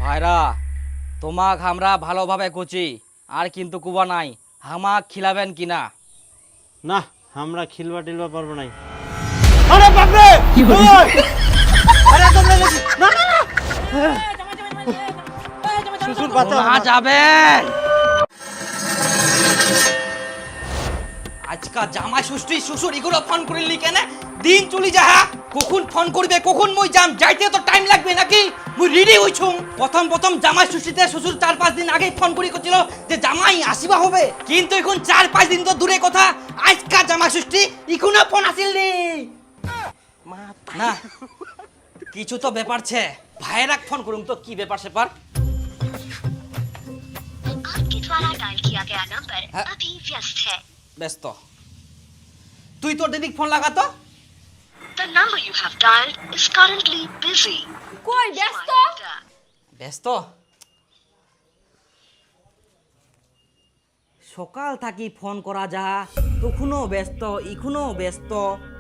ভাইরা তোমাক আমরা ভালোভাবে কুচি আর কিন্তু কুবা নাই হামাক খিলাবেন কিনা? না আমরা খিলবা টিলবা পারবো নাই। আরে বাপ রে আরে তোমরা না না না শ্বশুর বাঁচাও না যাবেন। আজকা জামাই ষষ্ঠী শ্বশুর এগুলো ফোন করিলি কেন? দিন চলি যা, কখন ফোন করবে কখন মই যাম, যাইতে তো টাইম লাগবে নাকি? মুই রেডি হইছুম। প্রথম জামাই ষষ্ঠীতে শ্বশুর 4-5 দিন আগে ফোন করি করছিল যে জামাই আসিবা হবে, কিন্তু এখন 4-5 দিন তো দূরে কথা, আজকা জামাই ষষ্ঠী এখনো ফোন আসিল নি। না কিছু তো ব্যাপার ছে, ভাইরাক ফোন করুম তো কি ব্যাপার সেপার। आपके द्वारा डायल किया गया नंबर अभी व्यस्त है। ব্যস্ত। তুই তোর দিদিক ফোন লাগা তো। The number you have dialed is currently busy. কই ব্যস্ত? ব্যস্ত? সকাল থাকি ফোন করা যা, তখনও ব্যস্ত ইখনও ব্যস্ত,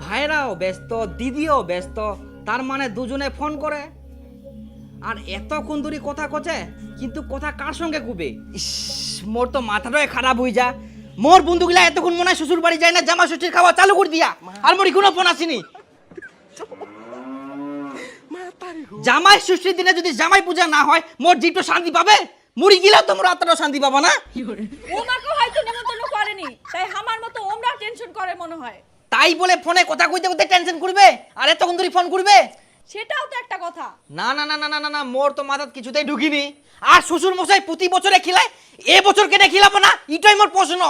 ভাইরাও ব্যস্ত দিদিও ব্যস্ত, তার মানে দুজনে ফোন করে আর এতক্ষণ ধরে কথা কছে, কিন্তু কথা কার সঙ্গে কুবে? ইস, মোর তো মাথাটাই খারাপ হয়ে যা। মোর বন্ধুগুলা এতক্ষণ মনে হয় শ্বশুর বাড়ি যায় না, জামা ষষ্ঠীর খাওয়া চালু করে দিয়া, আর মোর এখনো ফোন আসেনি। জামাই ষষ্ঠীর দিনে যদি জামাই পূজা না হয় মোর জীবটা শান্তি পাবে? মুড়ি গিলাও তো মোর আত্মাটা শান্তি পাবা না। ওমাকে হয়তো নেমন্তন্ন করেনি, তাই আমার মতো ওমরা টেনশন করে মনে হয়। তাই বলে ফোনে কথা কইতে কইতে টেনশন করবে আর এতক্ষণ ধরে ফোন করবে? সেটাও তো একটা কথা। না না না না না না, মোর তো মাথাত কিছুতেই ঢুকিনি। আর শ্বশুর মশাই প্রতি বছরে খিলায়, এ বছর কেটে খিলাবো না, এটাই মোর প্রশ্ন।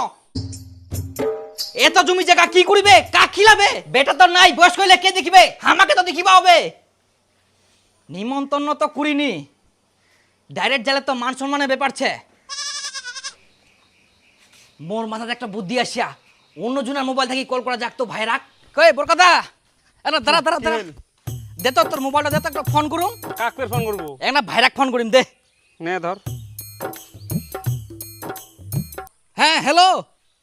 এত জমি জায়গা কি করিবে, কাক খিলাবে? বেটা তো নাই, বয়স হইলে কে দেখিবে? আমাকে তো দেখিবা হবে। নিমন্ত্রণ তো করিনি, ডাইরেক্ট গেলে তো মান সম্মানের ব্যাপার ছে। মোর মাথাতে একটা বুদ্ধি আসিয়া, অন্য জনের মোবাইল থেকে কল করা যাক তো। ভাই রাখ কই বরকতা, আরে দাঁড়া দাঁড়া দাঁড়া, দে তো তোর মোবাইলটা, দে তো একটা ফোন করুম। কাকে ফোন করব? একটা ভাইরাক ফোন করিম, দে। নে ধর। হ্যাঁ হ্যালো,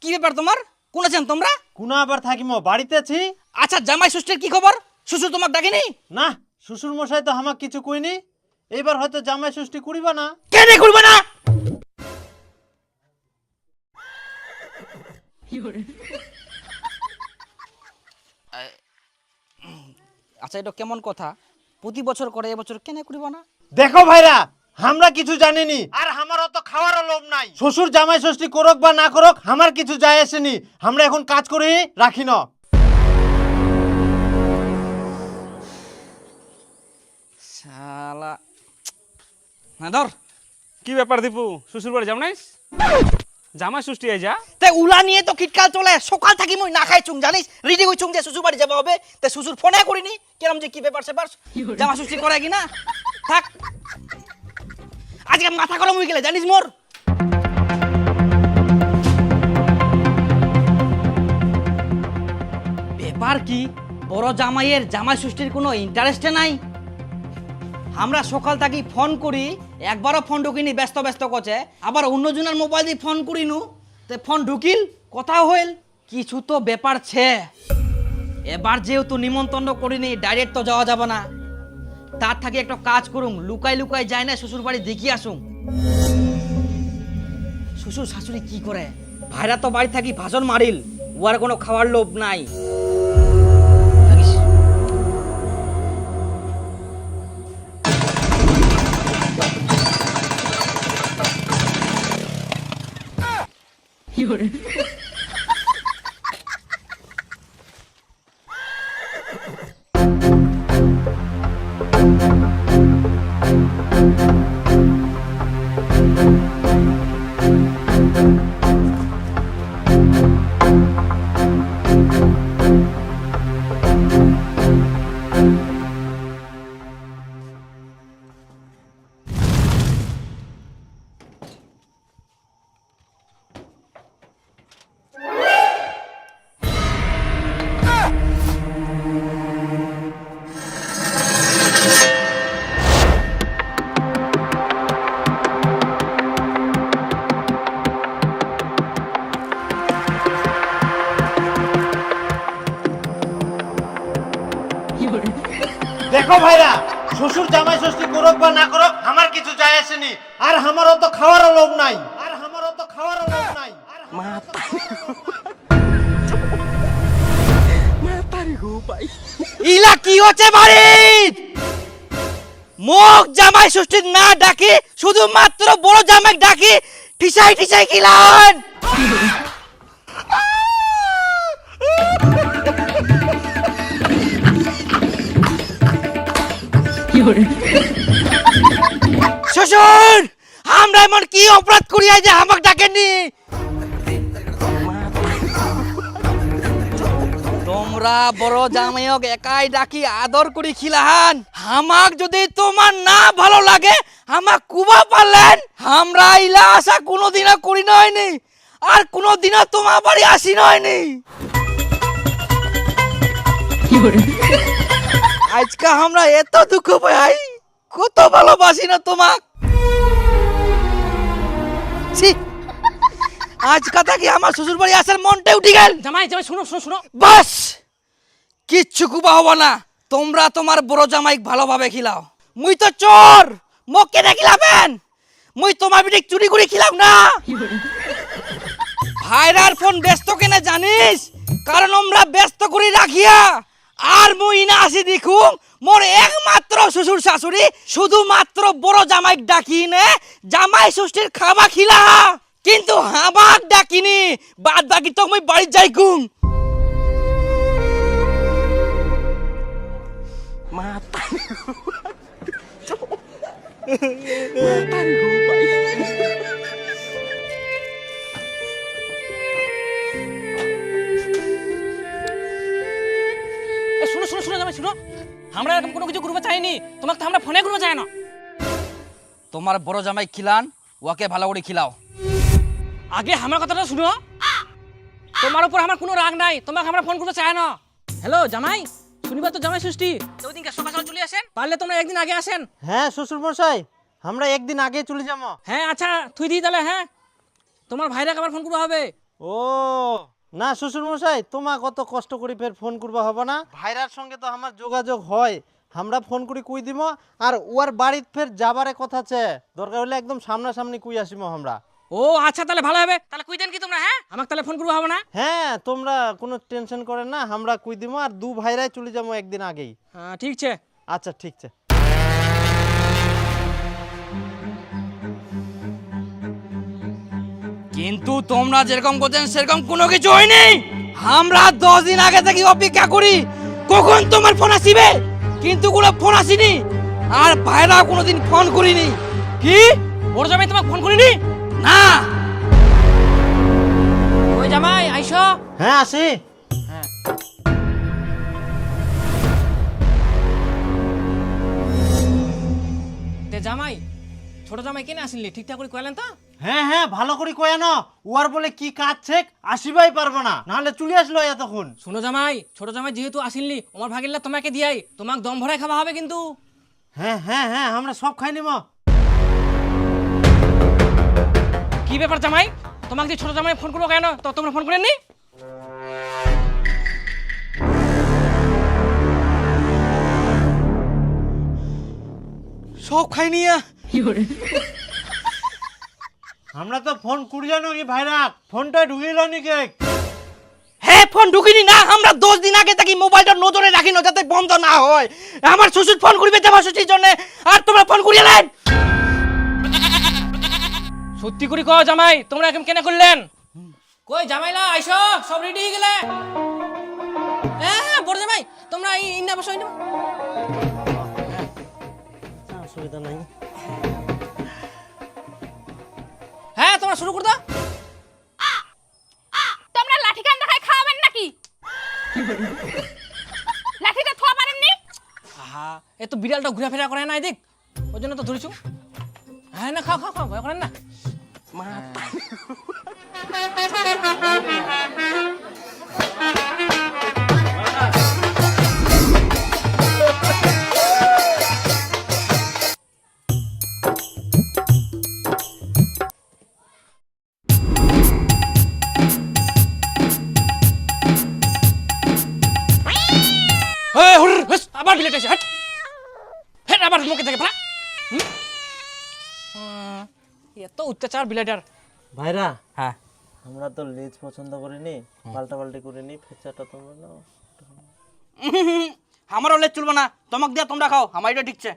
কি ব্যাপার তোমার? কোন আছেন তোমরা? কোনা আবার থাকিমো, বাড়িতে আছি। আচ্ছা জামাই ষষ্ঠীর কি খবর? শ্বশুর তোমাকে ডাকেনি? না শ্বশুর মশাই তো আমাকে কিছু কইনি। এইবার হয়তো জামাই ষষ্ঠী করিবা না। কেন করবে না? আচ্ছা এটা কেমন কথা? প্রতি বছর করে, এবছর কেন করিব না? দেখো ভাইরা, আমরা কিছু জানিনি আর আমার অত খাওয়ারও লোভ নাই। শ্বশুর জামাই ষষ্ঠী করুক বা না করুক আমার কিছু যায় আসেনি। আমরা এখন কাজ করে রাখি না। শালা না ধর। কি ব্যাপার দীপু, শ্বশুর বাড়ি যাও নাইস? জামাই ষষ্ঠী আই যা। তাই উলা নিয়ে তো কিটকাল চলে, সকাল থাকি মই না খাই চুং জানিস, রেডি হই চুং যে শ্বশুর বাড়ি যাবা হবে। তাই শ্বশুর ফোনে করিনি, কেরম যে কি ব্যাপার সেপার, জামা ষষ্ঠী করে কি না? থাক, আজকে মাথা গরম হয়ে গেলে জানিস মোর। ব্যাপার কি, বড় জামাইয়ের জামাই ষষ্ঠীর কোনো ইন্টারেস্টে নাই। আমরা সকাল থাকি ফোন করি, একবারও ফোন ঢুকিনি, ব্যস্ত ব্যস্ত করছে। আবার অন্যজনের মোবাইল দিয়ে ফোন করিনু, তে ফোন ঢুকিল, কথা হইল। কিছু তো ব্যাপার ছে। এবার যেহেতু নিমন্ত্রণ করিনি, ডাইরেক্ট তো যাওয়া যাবে না। তার থাকি একটা কাজ করুম, লুকাই লুকাই যায় না শ্বশুর বাড়ি দেখি আসুম শ্বশুর শাশুড়ি কি করে। ভাইরা তো বাড়ি থাকি ভাষণ মারিল, ওর কোনো খাওয়ার লোভ নাই। থাকিস। দেখো ভাইরা, শ্বশুর জামাই ষষ্ঠী করুক বা না করুক আমার কিছু যায় আসেনি, আর আমারও তো খাওয়ারও লোভ নাই। ইলা কি হচ্ছে বাড়ি? মুখ জামাই ষষ্ঠী না ডাকি শুধুমাত্র বড় জামাই ডাকি ঠিসাই ঠিসাই খিলান। শ্বশুর, আমরা এমন কি অপরাধ করিয়া যে আমাকে ডাকেননি? তোমরা বড় জামাইক একাই ডাকি আদর করি খিলাহান। আমাক যদি তোমার না ভালো লাগে আমাক কুবা পারলেন। আমরা ইলা আশা কোনোদিনও করি নয়নি, আর কোনোদিনও তোমার বাড়ি আসি নয়নি। আজকে আমরা এত দুঃখ পাই, কত ভালোবাসি না তোমাক। ছি, আজ কথা কি আমার শ্বশুর বাড়ি আসার মনটা উঠে গেল। জামাই জামাই শুনো শুনো শুনো। বাস, কিচ্ছু কুবা হবো না। তোমরা তোমার বড় জামাইক ভালোভাবে খিলাও। মুই তো চোর, মোক কেনে খিলাবেন? মুই তোমার বিটিক চুরি করে খিলাম না। ভাইরার ফোন ব্যস্ত কেনে জানিস? কারণ আমরা ব্যস্ত করে রাখিয়া। আর মুই না আসি দেখুম মোর একমাত্র শ্বশুর শাশুড়ি শুধুমাত্র বড় জামাইক ডাকি নে জামাই ষষ্ঠীর খাবা খিলা, কিন্তু হামাক ডাকিনি। বাদ বাকি তো মুই বাড়ি যাইকুম। শুনো শুনো শুনো জামাই শুনো, আমরা এরকম কোনো কিছু করবো চাইনি। তোমাকে তো আমরা ফোনে করবো চাই না। তোমার বড় জামাই খিলান, ওকে ভালো করে খিলাও। আগে আমার কথাটা শুনো, তোমার উপর আমার কোনো রাগ নাই, তোমাকে আমরা ফোন করতে চাই না। হ্যালো জামাই, শনিবার তো জামাই ষষ্ঠী, ওই দিনকে সকাল সকাল চলে আসেন। পারলে তোমরা একদিন আগে আসেন। হ্যাঁ শ্বশুর মশাই, আমরা একদিন আগে চলে যাবো। হ্যাঁ আচ্ছা তুই দিই তাহলে। হ্যাঁ তোমার ভাইরা আবার ফোন করবো হবে। ও না শ্বশুর মশাই, তোমা কত কষ্ট করে ফের ফোন করবা হবে না? ভাইরার সঙ্গে তো আমার যোগাযোগ হয়, আমরা ফোন করে কুই দিব। আর ওর বাড়িত ফের যাবারে কথা আছে, দরকার হলে একদম সামনাসামনি কুই আসিমো আমরা। ও আচ্ছা তাহলে ভালো হবে। তাহলে কুই দেন কি তোমরা? হ্যাঁ আমাকে তাহলে ফোন করবো হবে না? হ্যাঁ তোমরা কোনো টেনশন করেন না, আমরা কুই দিব। আর দু ভাইরাই চলে যাবো একদিন আগেই। হ্যাঁ ঠিক আছে। আচ্ছা ঠিক আছে। কিন্তু তোমরা যেরকম করছেন সেরকম কোনো কিছু হয়নি। আমরা 10 দিন আগে থেকে অপেক্ষা করি কখন তোমার ফোন আসিবে, কিন্তু কোনো ফোন আসেনি। আর ভাইরা কোনোদিন ফোন করিনি। কি বড় জামাই তোমাকে ফোন করিনি? না। ওই জামাই আইসো। হ্যাঁ আসি। তে জামাই, ছোট জামাই কেন আসিনলি? ঠিকঠাক করে কইলেন তো? হ্যাঁ হ্যাঁ ভালো করে কয়ানো। ওর বলে কি কাজ ছেক আসিবাই পারবো না, নাহলে চলে আসলো এতক্ষণ। শুনো জামাই, ছোট জামাই যেহেতু আসিনলি আমার ভাগিল্লা তোমাকে দিয়াই, তোমাকে দম ভরাই খাওয়া হবে কিন্তু। হ্যাঁ হ্যাঁ হ্যাঁ আমরা সব খাই নিব। কি ব্যাপার জামাই, তোমাকে যে ছোট জামাই ফোন করবো কেন? তো তোমরা ফোন করেননি? সব খাই নিয়া। আমরা তো ফোন করি জানো কি ভাইরা, ফোনটা ঢুকিল নিকে। হ্যাঁ ফোন ঢুকিনি না। আমরা 10 দিন আগে থেকে মোবাইলটা নজরে রাখি না যাতে বন্ধ না হয়। আমার শ্বশুর ফোন করবে জামাই ষষ্ঠীর জন্য, আর তোমরা ফোন করিয়ে নেন। সত্যি করে কও জামাই, তোমরা এরকম কেন করলেন? কই জামাইলা আইসো, সব রেডি হয়ে গেলে। হ্যাঁ হ্যাঁ বড় জামাই, তোমরা ইন্না বসো ইন্না। অসুবিধা নাই। হ্যাঁ তোমরা শুরু করে দাও। তোমরা লাঠি কান দেখায় খাওয়াবেন নাকি? লাঠিটা থোয়া পারেননি? আহা এ তো বিড়ালটা ঘুরাফেরা করে না এদিক, ওই জন্য তো ধরেছো। হ্যাঁ না খাও খাও খাও, ভয় করেন না। আবার বিলেট এসে হাট হেট, আবার মুখে থেকে ফেলা। এত অত্যাচার বিলাইটার। ভাইরা হ্যাঁ আমরা তো লেজ পছন্দ করিনি, পাল্টাপাল্টি করিনি, ফেচাটা তোমরা নাও। আমারও লেজ চলবে না, তোমাক দিয়া তোমরা খাও, আমার এটা ঠিকছে।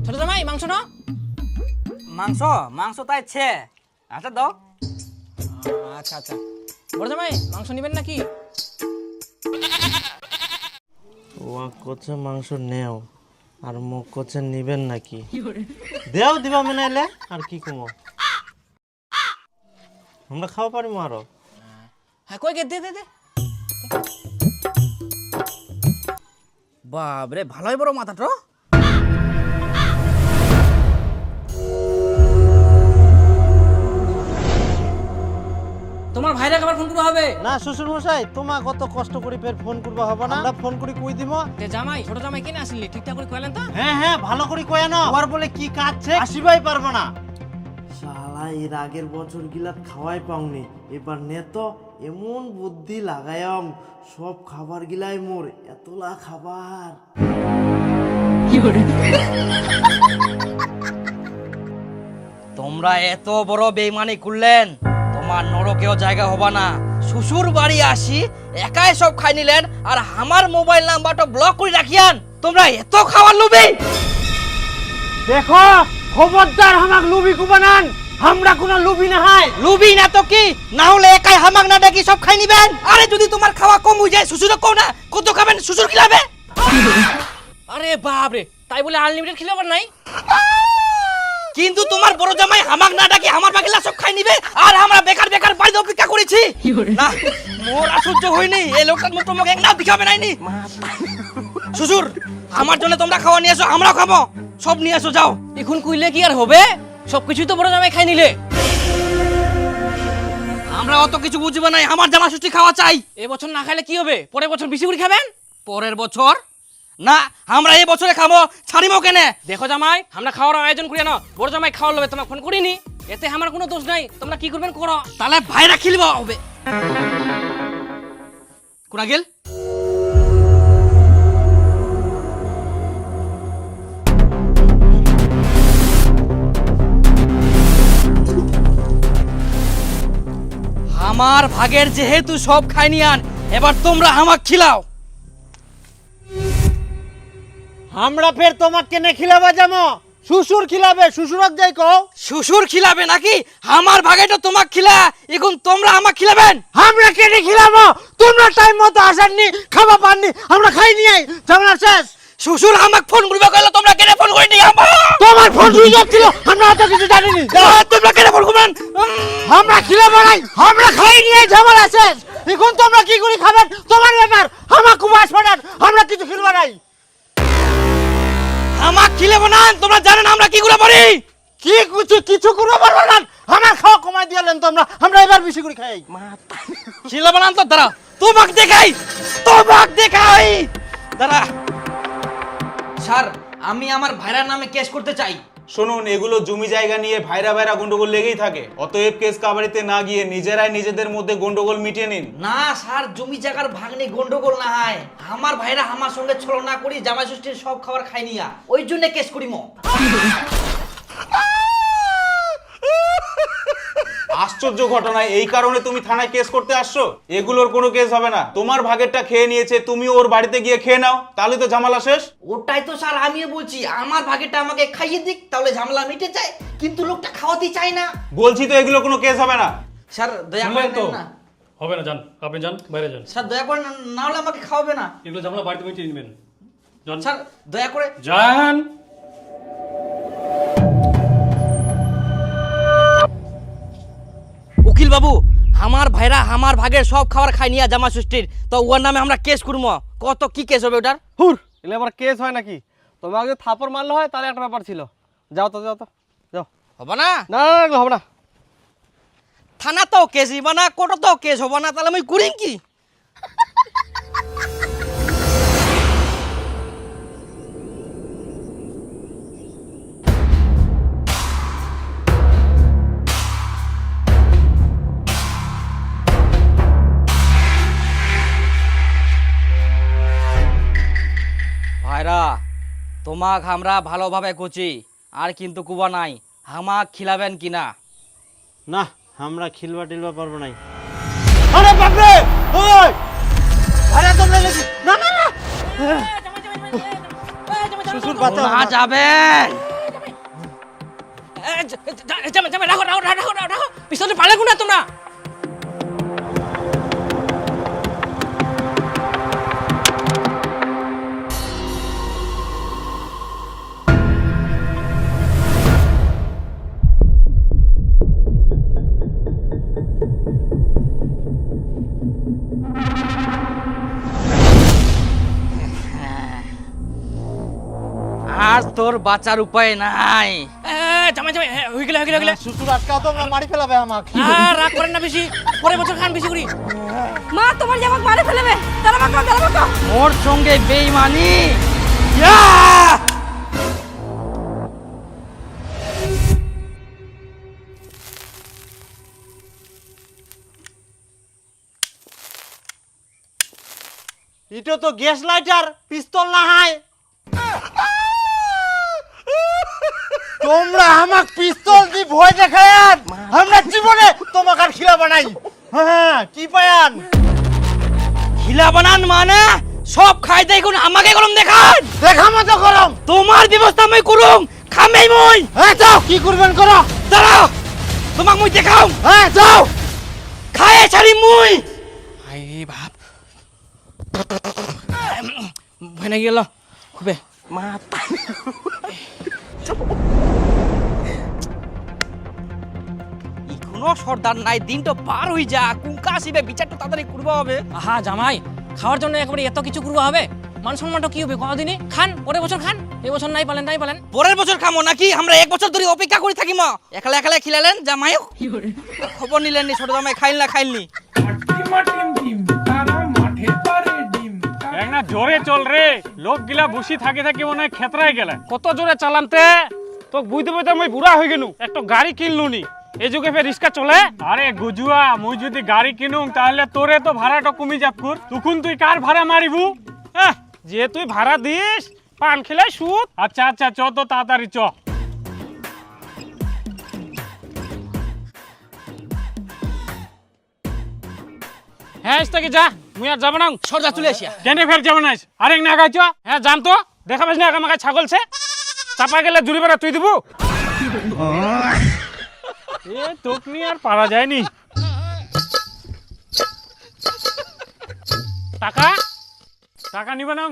ছোট জামাই মাংস না? মাংস মাংস তাই ছে, আচ্ছা দাও। আচ্ছা আচ্ছা, বড় জামাই মাংস নেবেন নাকি? ওয়া কোচে মাংস নেও আর মুখ কোচে নিবেন নাকি? দেও দিবা মেনাইলে আর কি কমো, আমরা খাওয়া পারিমু আরো। হ্যাঁ কই গে, দে দে দে। বাবরে ভালোই বড় মাথাটা। তোমার ভাইরা আবার ফোন করতে হবে না শ্বশুর মশাই, তোমা কত কষ্ট করে ফের ফোন করবা হবে না, আমরা ফোন করে কই দিমু। তে জামাই, ছোট জামাই কেন আসলি? ঠিকঠাক করে কইলেন তো? হ্যাঁ হ্যাঁ ভালো করে কয় না, ওর বলে কি কাজ ছে আসিবাই পারবো না। শালা এর আগের বছর গিলাত খাওয়াই পাওনি, এবার নে তো এমন বুদ্ধি লাগায়াম সব খাবার গিলাই মোর এতলা খাবার। তোমরা এত বড় বেইমানি করলেন, তোমার নরকেও জায়গা হবা না। শ্বশুর বাড়ি আসি একাই সব খাই নিলেন আর আমার মোবাইল নাম্বারটা ব্লক করে রাখিয়ান। তোমরা এত খাওয়ার লোভী। দেখো খবরদার হামাক লুবি কুবানান, আমরা কোনো লুবি না হাই। লুবি না তো কি, না হলে একাই হামাক না ডাকি সব খাই নিবেন। আরে যদি তোমার খাওয়া কম হয়ে যায় শ্বশুরও কও না, কত খাবেন শ্বশুর খিলাবে। আরে বাপ রে, তাই বলে আনলিমিটেড খিলাবার নাই? কিন্তু তোমার বড় জামাই হামাক না ডাকি আমার বাকিলা সব খাই নিবে আর আমরা বেকার বেকার বাড়িতে অপেক্ষা করেছি। না মোর আশ্চর্য হয়নি, এই লোকটার মতো মুখ এক না দিখাবে নাইনি। শ্বশুর আমার জন্য তোমরা খাওয়া নিয়ে এসো, আমরাও খাবো, সব নিয়ে এসো যাও। এখন কইলে কি আর হবে? সবকিছুই তো বড় জামাই খাই নিলে। আমরা অত কিছু বুঝবো নাই, আমার জামা ষষ্ঠী খাওয়া চাই। এবছর না খাইলে কি হবে? পরের বছর বেশি করে খাবেন। পরের বছর না, আমরা এই বছরে খাবো, ছাড়িমো কেনে। দেখো জামাই, আমরা খাওয়ার আয়োজন করি না, বড় জামাই খাওয়ার লবে তোমাকে ফোন করিনি, এতে আমার কোনো দোষ নাই। তোমরা কি করবেন করো। তাহলে ভাইরা খেলবো হবে। কোনা গেল আমার ভাগের যেহেতু সব খাই নিয়ান, এবার তোমরা আমাক খিলাও। আমরা ফের তোমাক কেনে খিলাবা যামো? শ্বশুর খিলাবে, শ্বশুরক যাই কও। শ্বশুর খিলাবে নাকি? আমার ভাগেটা তোমাক খিলা, এখন তোমরা আমাক খিলাবেন। আমরা কেনে খিলাবো? তোমরা টাইম মতো আসেননি, খাবা পাননি, আমরা খাইনি। আই ঝামেলা শেষ। শ্বশুর আমাক ফোন করবে কইলো, তোমরা কেন ফোন করিনি? তোমার ফোন সুইচ অফ ছিল, আমরা এত কিছু জানিনি। তোমরা কেন ফোন করবেন? আমরা খিলাবো নাই, আমরা খাইনি। আই ঝামেলা শেষ। এখন তোমরা কি করে খাবেন তোমার ব্যাপার, আমার কুমাস ফাটান, আমরা কিছু খিলবা নাই। আমাক খিলাবো না, তোমরা জানেন আমরা কি করে পারি। কি কিছু করে পারবো না, আমার খাওয়া কমাই দিলেন তোমরা, আমরা এবার বেশি করে খাই। খিলাবো না তো, দাঁড়া তোমাক দেখাই, তোমাক দেখাই, দাঁড়া। স্যার আমি আমার ভাইরার নামে কেস করতে চাই। শুনুন, এগুলো জমি জায়গা নিয়ে ভাইরা ভাইরা গন্ডগোল লেগেই থাকে, অতএব কেস কাবারিতে না গিয়ে নিজেরাই নিজেদের মধ্যে গন্ডগোল মিটিয়ে নিন। না স্যার, জমি জায়গার ভাগ্নে গন্ডগোল না হয়, আমার ভাইরা আমার সঙ্গে ছলনা করি জামাই ষষ্ঠীর সব খাবার খাই নিয়া, ওই জন্য কেস করিমো। আশ্চর্য ঘটনা, এই কারণে তুমি থানায় কেস করতে আসছো? এগুলোর কোনো কেস হবে না, তোমার ভাগেরটা খেয়ে নিয়েছে, তুমি ওর বাড়িতে গিয়ে খেয়ে নাও, তাহলে তো ঝামেলা শেষ। ওটাই তো স্যার আমিও বলছি, আমার ভাগেরটা আমাকে খাইয়ে দিক, তাহলে ঝামেলা মিটে যায়, কিন্তু লোকটা খাওয়াতে চায় না। বলছি তো এগুলো কোনো কেস হবে না। স্যার দয়া করে তো নেন না। হবে না, যান আপনি যান, বাইরে যান। স্যার দয়া করে না হলে আমাকে খাওয়াবে না। এগুলো ঝামেলা বাড়িতে মিটিয়ে নেবেন। যান স্যার দয়া করে। যান। উকিল বাবু, আমার ভাইরা আমার ভাগের সব খাবার খাই নিয়া জামা ষষ্ঠীর, তো ওর নামে আমরা কেস করবো। কত কি কেস হবে ওটার? হুর, এলে আবার কেস হয় নাকি? তোমাকে যদি থাপড় মারলে হয় তাহলে একটা ব্যাপার ছিল। যাও তো যাও তো যাও। হবে না? না না এগুলো হবে না। থানা তো কেস হইবা না, কোর্টও তো কেস হবো না, তাহলে আমি করিম কি? ভাইরা তোমাক আমরা ভালোভাবে কোচি আর কিন্তু কুবা নাই হামাক খিলাবেন কিনা? না আমরা খিলবা টিলবা পারবো নাই। আরে বাপরে ওই আরে তোমরা না না না শ্বশুর বাঁচাও না যাবেন। জামাই রাখো রাখো রাখো রাখো পিছনে পালে কোনা তোমরা। আর তোর বাঁচার উপায় নাই। জামাই জামাই হয়ে গেলে হয়ে গেলে হয়ে গেলে। শ্বশুর আজকাল তোমরা মারি ফেলাবে আমাকে। রাগ করেন না বেশি, পরের বছর খান বেশি করি। মা তোমার জামাক মারে ফেলবে, দাঁড়া বাঁকা। ওর সঙ্গে বেইমানি। এটা তো গ্যাস লাইটার পিস্তল না হয়। তোমরা আমাক পিস্তল দি ভয় দেখায়ান, আমরা জীবনে তোমাকে আর খিলা বানাই। হ্যাঁ কি পায়ান খিলা বানান মানে সব খাই দেখুন আমাকে গরম দেখান। দেখামো তো গরম। তোমার ব্যবস্থা আমি করুম, খামেই মই। হ্যাঁ যাও কি করবেন করো। দাঁড়াও তোমাক মই দেখাও। হ্যাঁ যাও খায়ে ছাড়ি মই। আই বাপ ভয় না গেল খুবে মা এখনো সর্দার নাই, দিনটা পার হই যা, কুঙ্কা আসিবে, বিচারটা তাড়াতাড়ি করবো হবে। আহা জামাই খাওয়ার জন্য একবারে এত কিছু করবো হবে? মান সম্মানটা কি হবে কদিনে? খান পরের বছর খান, এই বছর নাই পালেন নাই পালেন। পরের বছর খামো নাকি? আমরা এক বছর ধরে অপেক্ষা করে থাকি মা। একলা একলা খিলালেন জামাই, খবর নিলেন নি ছোট জামাই খাইল না খাইলনি। না জোরে চল রে, লোক গিলা বসি থাকি থাকি মনে হয় খেতরাই গেলে। কত জোরে চালানতে তো বুঝতে বুঝতে আমি বুড়া হয়ে গেলু, একটা গাড়ি কিনলু নি, এই যুগে ফের রিক্সা চলে। আরে গুজুয়া মুই যদি গাড়ি কিনুম তাহলে তোরে তো ভাড়াটা কমি যাবকুর, তখন তুই কার ভাড়া মারিবু? যে তুই ভাড়া দিস পান খেলে সুদ। আচ্ছা আচ্ছা চ তো তাড়াতাড়ি চ। হ্যাঁ ইস্তাকে যা, মুই আর যাব না। সর্দার চলে আসিয়া। কেনে ফের যাব না? আরেক না গাইছ। হ্যাঁ জান তো দেখা পাস না আমাকে ছাগলছে চাপা গেলে জুড়ি বেড়া তুই দিব। এ তোক নিয়ে আর পারা যায়নি। টাকা টাকা নিবা না,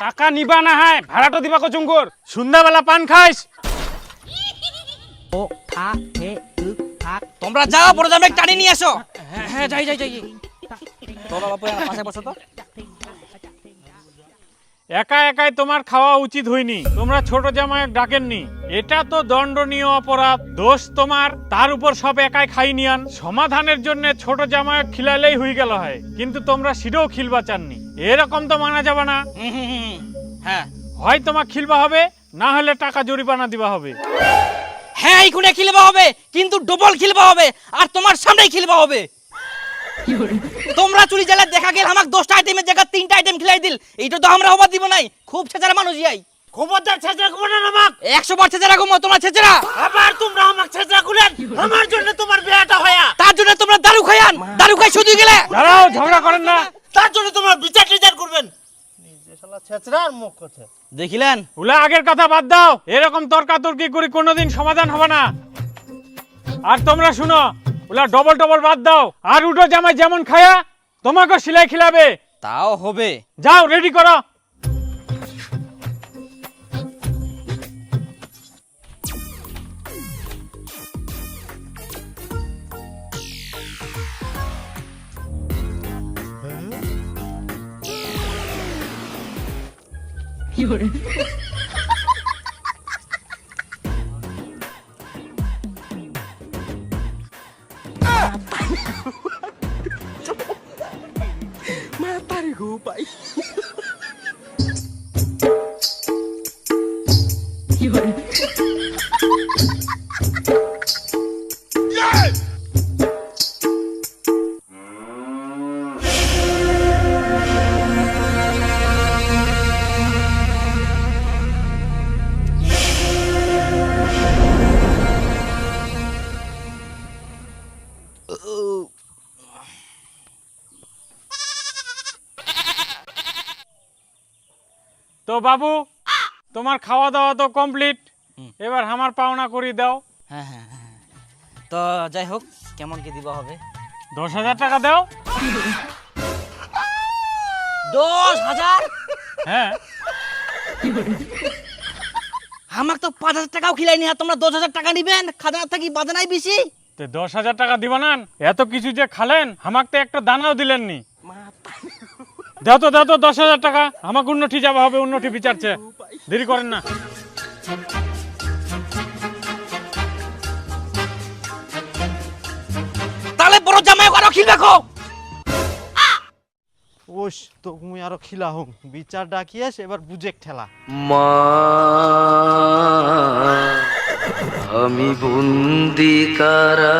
টাকা নিবা না, হ্যাঁ ভাড়াটা দিবা কচুঙ্গুর। সন্ধ্যাবেলা পান খাইস। তোমরা যাও, বড় জামাই টানি নিয়ে আসো। হ্যাঁ হ্যাঁ যাই যাই যাই। তোরা বাপু পাশে বসো তো। একা একাই তোমার খাওয়া উচিত হয়নি, তোমরা ছোট জামাইক ডাকেননি, এটা তো দণ্ডনীয় অপরাধ। দোষ তোমার, তার উপর সব একাই খাই নিয়ান। সমাধানের জন্য ছোট জামাইক খিলালেই হয়ে গেল হয়, কিন্তু তোমরা সিডেও খিলবা চাননি। এরকম তো মানা যাবে না। হ্যাঁ হয় তোমার খিলবা হবে, না হলে টাকা জরিমানা দিবা হবে। হ্যাঁ এইখানে খিলবা হবে, কিন্তু ডবল খিলবা হবে, আর তোমার সামনেই খিলবা হবে। তোমরা চুরি জেলা দেখা গেল আমাকে 10টা আইটেমের জায়গা 3টা আইটেম খিলাই দিল, এইটা তো আমরা হবার দিব নাই। খুব ছেচারা মানুষ যাই। খবরদার ছেঁচড়া করবেন না আমাক। 100 বার ছেচারা ঘুমো তোমরা ছেচারা। আবার তোমরা আমাক ছেঁচড়া করলেন, আমার জন্য তোমার বিয়াটা হয়া। তার জন্য তোমরা দারু খায়ান, দারু খাই শুধু গেলে। দাঁড়াও, ঝগড়া করেন না। তার জন্য তোমার বিচার করবেন। নিজে শালা ছেঁচড়া আর মুখ কথা দেখিলেন? ওলা আগের কথা বাদ দাও, এরকম তর্কাতর্কি করে কোনোদিন সমাধান হবে না। আর তোমরা শুনো, ওলা ডবল ডবল বাদ দাও। আর উঠো জামাই যেমন খায়া তোমাকে সিলাই খিলাবে। তাও হবে। যাও রেডি করো। তো বাবু তোমার খাওয়া দাওয়া তো কমপ্লিট, এবার আমার পাওনা করে দাও। হ্যাঁ হ্যাঁ হ্যাঁ। তো যাই হোক, কেমন কি দিব হবে? 10,000 টাকা দাও। 10,000? হ্যাঁ, আমাকে তো 5,000 টাকাও খিলাইনি, আর তোমরা 10,000 টাকা নিবেন? খাজানা থাকি বাজানাই বেশি। তো 10,000 টাকা দিবা না? এত কিছু যে খালেন, আমাকে তো একটা দানাও দিলেননি। দাও তো 10,000 টাকা, আমাকে উন্নতি যাওয়া হবে, উন্নতি বিচারছে, দেরি করেন না। তাহলে বড় জামাই করো খিলবে কো। ওস তো মুই আরো খিলা হোক, বিচার ডাকিয়েস, এবার বুঝেক ঠেলা। মা আমি বন্দি কারা